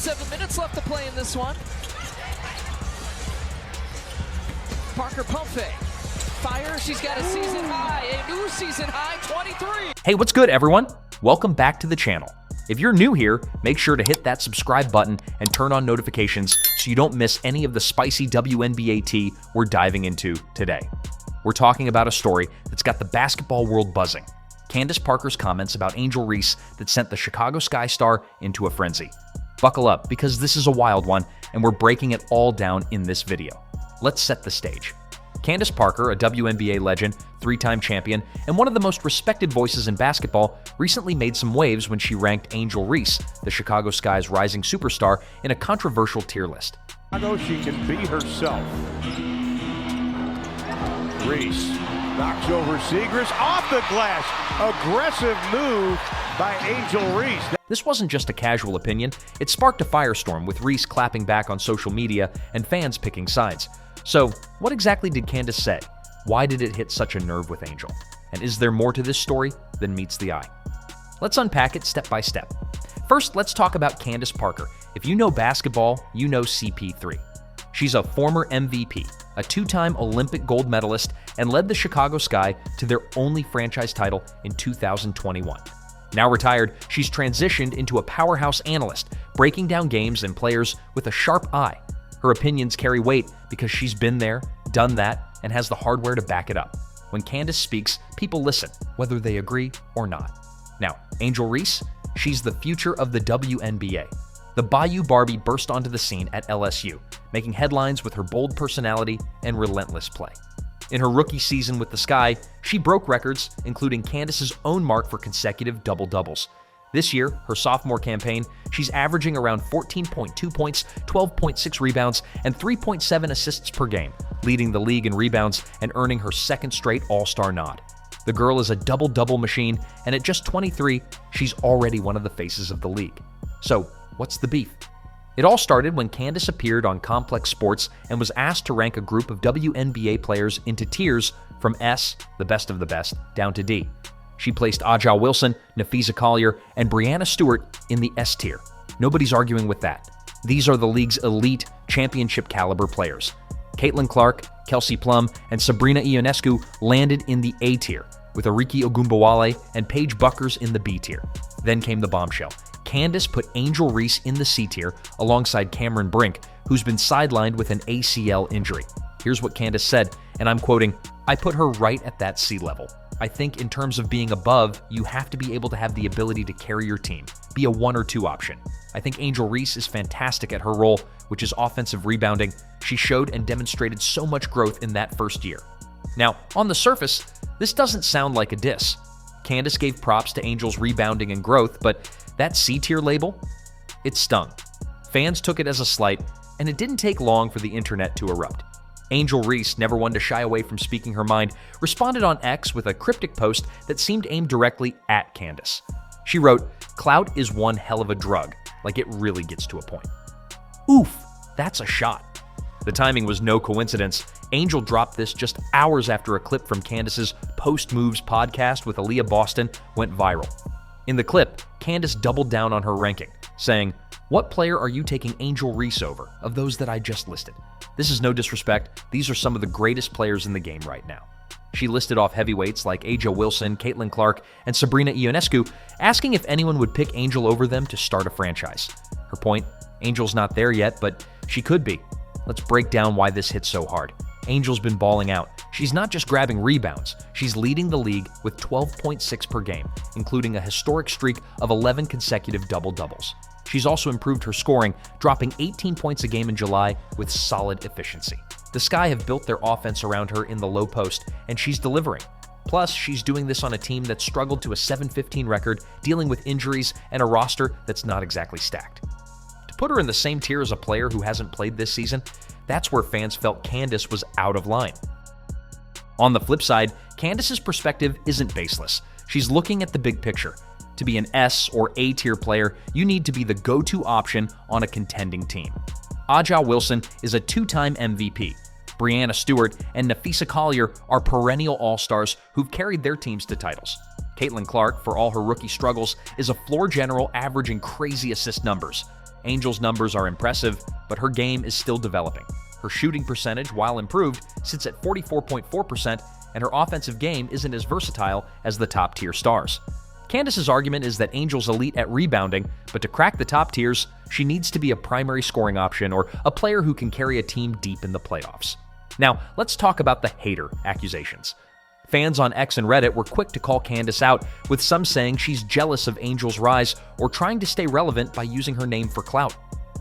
7 minutes left to play in this one. Parker pump fake. Fire, she's got a season high, a new season high, 23. Hey, what's good, everyone? Welcome back to the channel. If you're new here, make sure to hit that subscribe button and turn on notifications so you don't miss any of the spicy WNBA tea we're diving into today. We're talking about a story that's got the basketball world buzzing. Candace Parker's comments about Angel Reese that sent the Chicago Sky star into a frenzy. Buckle up, because this is a wild one, and we're breaking it all down in this video. Let's set the stage. Candace Parker, a WNBA legend, 3-time champion, and one of the most respected voices in basketball, recently made some waves when she ranked Angel Reese, the Chicago Sky's rising superstar, in a controversial tier list. She can be herself. Reese knocks over Segrist off the glass. Aggressive move by Angel Reese. This wasn't just a casual opinion. It sparked a firestorm, with Reese clapping back on social media and fans picking sides. So, what exactly did Candace say? Why did it hit such a nerve with Angel? And is there more to this story than meets the eye? Let's unpack it step by step. First, let's talk about Candace Parker. If you know basketball, you know CP3. She's a former MVP, a 2-time Olympic gold medalist, and led the Chicago Sky to their only franchise title in 2021. Now retired, she's transitioned into a powerhouse analyst, breaking down games and players with a sharp eye. Her opinions carry weight because she's been there, done that, and has the hardware to back it up. When Candace speaks, people listen, whether they agree or not. Now, Angel Reese, she's the future of the WNBA. The Bayou Barbie burst onto the scene at LSU, making headlines with her bold personality and relentless play. In her rookie season with the Sky, she broke records, including Candace's own mark for consecutive double-doubles. This year, her sophomore campaign, she's averaging around 14.2 points, 12.6 rebounds, and 3.7 assists per game, leading the league in rebounds and earning her second straight All-Star nod. The girl is a double-double machine, and at just 23, she's already one of the faces of the league. So, what's the beef? It all started when Candace appeared on Complex Sports and was asked to rank a group of WNBA players into tiers from S, the best of the best, down to D. She placed Angel Wilson, Napheesa Collier, and Breanna Stewart in the S tier. Nobody's arguing with that. These are the league's elite, championship-caliber players. Caitlin Clark, Kelsey Plum, and Sabrina Ionescu landed in the A tier, with Arike Ogunbowale and Paige Buckers in the B tier. Then came the bombshell. Candace put Angel Reese in the C tier alongside Cameron Brink, who's been sidelined with an ACL injury. Here's what Candace said, and I'm quoting, "I put her right at that C level. I think in terms of being above, you have to be able to have the ability to carry your team, be a 1 or 2 option. I think Angel Reese is fantastic at her role, which is offensive rebounding. She showed and demonstrated so much growth in that first year." Now, on the surface, this doesn't sound like a diss. Candace gave props to Angel's rebounding and growth, but that C-tier label? It stung. Fans took it as a slight, and it didn't take long for the internet to erupt. Angel Reese, never one to shy away from speaking her mind, responded on X with a cryptic post that seemed aimed directly at Candace. She wrote, "Clout is one hell of a drug, like it really gets to a point." Oof, that's a shot. The timing was no coincidence. Angel dropped this just hours after a clip from Candace's Post Moves podcast with Aaliyah Boston went viral. In the clip, Candace doubled down on her ranking, saying, "What player are you taking Angel Reese over of those that I just listed? This is no disrespect, these are some of the greatest players in the game right now." She listed off heavyweights like Angel Wilson, Caitlin Clark, and Sabrina Ionescu, asking if anyone would pick Angel over them to start a franchise. Her point, Angel's not there yet, but she could be. Let's break down why this hits so hard. Angel's been balling out. She's not just grabbing rebounds, she's leading the league with 12.6 per game, including a historic streak of 11 consecutive double-doubles. She's also improved her scoring, dropping 18 points a game in July with solid efficiency. The Sky have built their offense around her in the low post, and she's delivering. Plus, she's doing this on a team that struggled to a 7-15 record, dealing with injuries and a roster that's not exactly stacked. To put her in the same tier as a player who hasn't played this season, that's where fans felt Candace was out of line. On the flip side, Candace's perspective isn't baseless. She's looking at the big picture. To be an S or A tier player, you need to be the go-to option on a contending team. Angel Wilson is a 2-time MVP. Breanna Stewart and Napheesa Collier are perennial all-stars who've carried their teams to titles. Caitlin Clark, for all her rookie struggles, is a floor general averaging crazy assist numbers. Angel's numbers are impressive, but her game is still developing. Her shooting percentage, while improved, sits at 44.4%, and her offensive game isn't as versatile as the top-tier stars. Candace's argument is that Angel's elite at rebounding, but to crack the top tiers, she needs to be a primary scoring option or a player who can carry a team deep in the playoffs. Now, let's talk about the hater accusations. Fans on X and Reddit were quick to call Candace out, with some saying she's jealous of Angel's rise or trying to stay relevant by using her name for clout.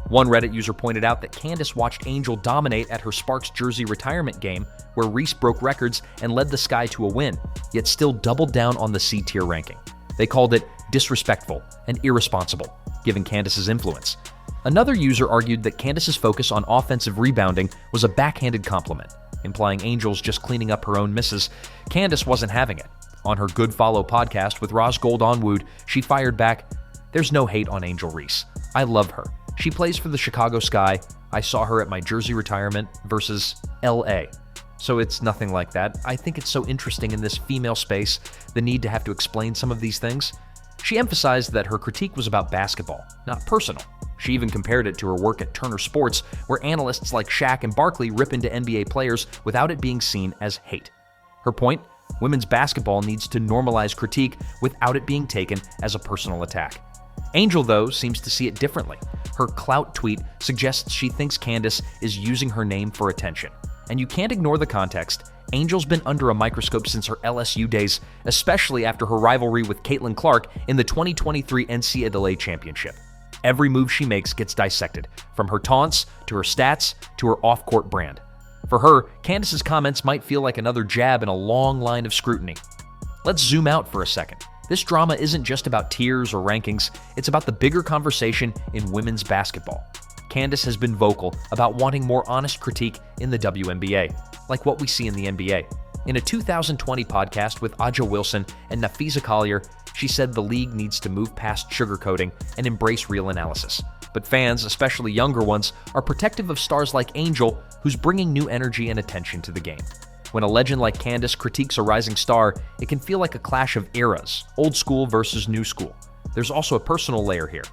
One Reddit user pointed out that Candace watched Angel dominate at her Sparks jersey retirement game, where Reese broke records and led the Sky to a win, yet still doubled down on the C-tier ranking. They called it disrespectful and irresponsible, given Candace's influence. Another user argued that Candace's focus on offensive rebounding was a backhanded compliment, implying Angel's just cleaning up her own misses. Candace wasn't having it. On her Good Follow podcast with Roz Gold-Onward, she fired back, "There's no hate on Angel Reese. I love her. She plays for the Chicago Sky. I saw her at my jersey retirement versus LA. So it's nothing like that. I think it's so interesting in this female space, the need to have to explain some of these things." She emphasized that her critique was about basketball, not personal. She even compared it to her work at Turner Sports, where analysts like Shaq and Barkley rip into NBA players without it being seen as hate. Her point? Women's basketball needs to normalize critique without it being taken as a personal attack. Angel, though, seems to see it differently. Her clout tweet suggests she thinks Candace is using her name for attention. And you can't ignore the context. Angel's been under a microscope since her LSU days, especially after her rivalry with Caitlin Clark in the 2023 NCAA Championship. Every move she makes gets dissected, from her taunts to her stats to her off-court brand. For her, Candace's comments might feel like another jab in a long line of scrutiny. Let's zoom out for a second. This drama isn't just about tiers or rankings, it's about the bigger conversation in women's basketball. Candace has been vocal about wanting more honest critique in the WNBA, like what we see in the NBA. In a 2020 podcast with Aja Wilson and Nafisa Collier, she said the league needs to move past sugarcoating and embrace real analysis. But fans, especially younger ones, are protective of stars like Angel, who's bringing new energy and attention to the game. When a legend like Candace critiques a rising star, it can feel like a clash of eras, old school versus new school. There's also a personal layer here.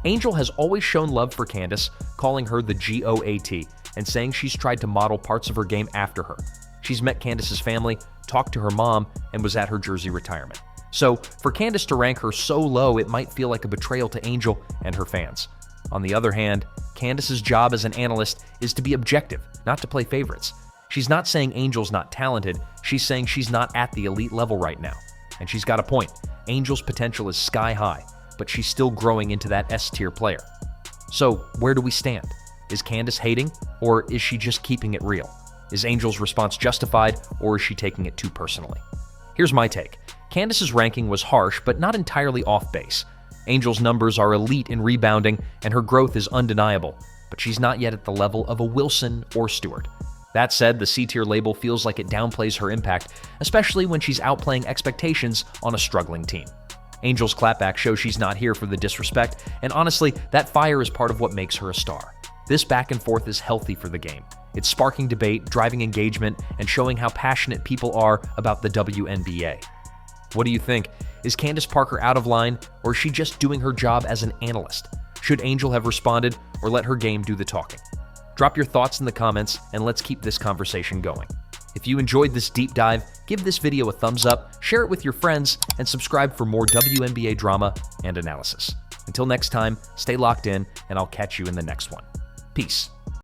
Angel has always shown love for Candace, calling her the GOAT, and saying she's tried to model parts of her game after her. She's met Candace's family, talked to her mom, and was at her jersey retirement. So, for Candace to rank her so low, it might feel like a betrayal to Angel and her fans. On the other hand, Candace's job as an analyst is to be objective, not to play favorites. She's not saying Angel's not talented, she's saying she's not at the elite level right now. And she's got a point. Angel's potential is sky high, but she's still growing into that S-tier player. So, where do we stand? Is Candace hating, or is she just keeping it real? Is Angel's response justified, or is she taking it too personally? Here's my take. Candace's ranking was harsh, but not entirely off base. Angel's numbers are elite in rebounding, and her growth is undeniable, but she's not yet at the level of a Wilson or Stewart. That said, the C-tier label feels like it downplays her impact, especially when she's outplaying expectations on a struggling team. Angel's clapback shows she's not here for the disrespect, and honestly, that fire is part of what makes her a star. This back and forth is healthy for the game. It's sparking debate, driving engagement, and showing how passionate people are about the WNBA. What do you think? Is Candace Parker out of line, or is she just doing her job as an analyst? Should Angel have responded, or let her game do the talking? Drop your thoughts in the comments, and let's keep this conversation going. If you enjoyed this deep dive, give this video a thumbs up, share it with your friends, and subscribe for more WNBA drama and analysis. Until next time, stay locked in, and I'll catch you in the next one. Peace.